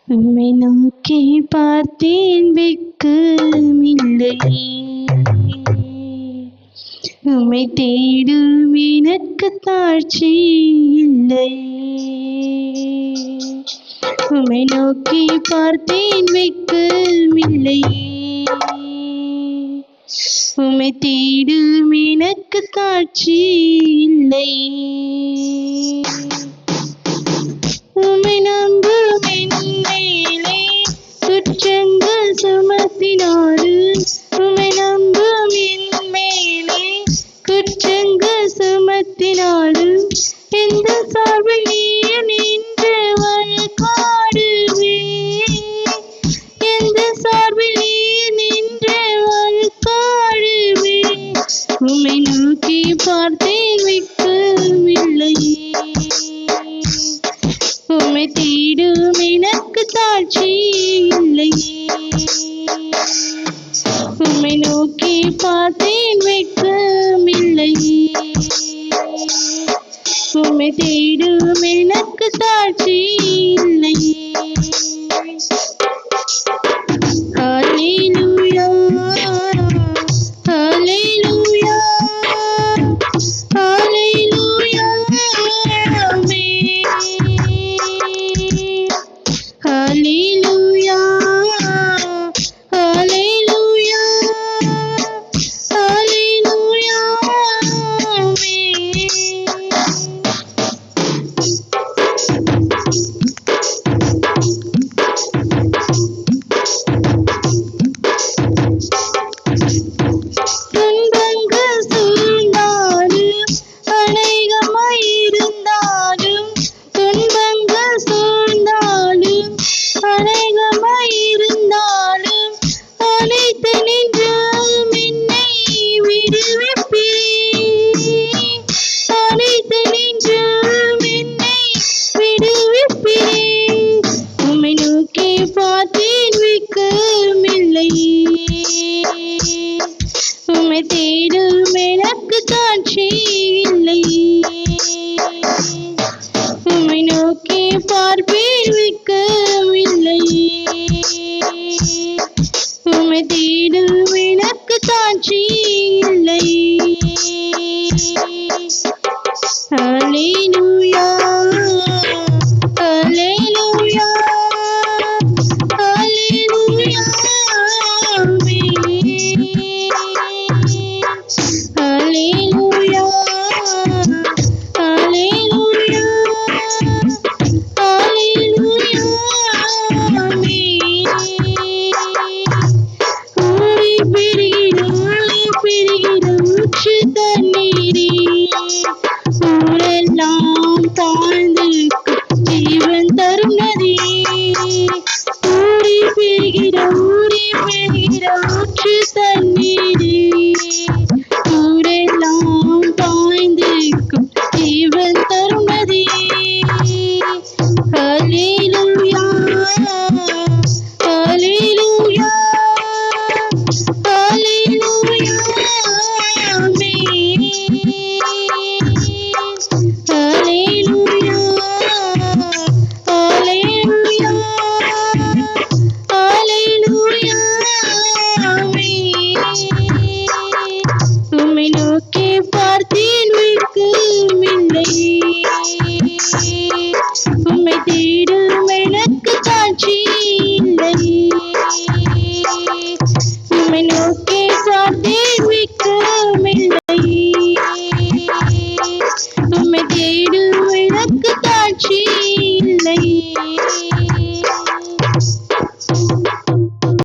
உம்மை நோக்கி பார்த்தேன் வெட்கமில்லையே, உம்மை தேடும் எனக்கு தாழ்ச்சி இல்லையே. உம்மை நோக்கி பார்த்தேன் வெட்கமில்லையே, உம்மை தேடும் எனக்கு தாழ்ச்சி இல்லையே. உம்மை நம்பும் என் மேலே குற்றங்கள் சுமத்தினாலும், உம்மை நம்பும் என் மேலே குற்றங்கள் சுமத்தினாலும், எந்த சார்பில் நீர் நின்று வழக்காடுவே, எந்த சார்பில் நீர் நின்று வழக்காடுவே. உம்மை நோக்கி பார்த்தேன் வெட்கமில்லையே, உம்மை தேடும் எனக்கு தாழ்ச்சி இல்லையே. உம்மை நோக்கி பார்த்தேன் வெட்கமில்லையே, உம்மை தேடும் எனக்கு தாழ்ச்சி இல்லையே. ஹல்லேலூயா, ஹல்லேலூயா, ஹல்லேலூயா, ஆமென். ஹல்லேலூயா, ஹல்லேலூயா, ஹல்லேலூயா, ஆமென். துன்பங்கள் சூழ்ந்தாலும் அநேகமாயிருந்தாலும், துன்பங்கள் சூழ்ந்தாலும் அநேகமாயிருந்தாலும், அனைத்து நின்றும் என்னை விடுவிப்பீர், அனைத்து நின்றும் என்னை விடுவிப்பீர். உம்மை நோக்கி பார்த்தேன் வெட்கமில்லையே, உம்மை தேடும் எனக்கு தாழ்ச்சி இல்லையே. உம்மை நோக்கி பார்ப்பேன் வெட்கமில்லையே, உம்மை தேடும் எனக்கு தாழ்ச்சி இல்லையே. ஹல்லேலூயா, ஹல்லேலூயா, ஹல்லேலூயா, ஆமென். ஹல்லேலூயா, ஹல்லேலூயா, ஹல்லேலூயா, ஆமென். ஊறி பெருகிற ஊற்று தண்ணீரே, ஊரெல்லாம் தாழ்ந்து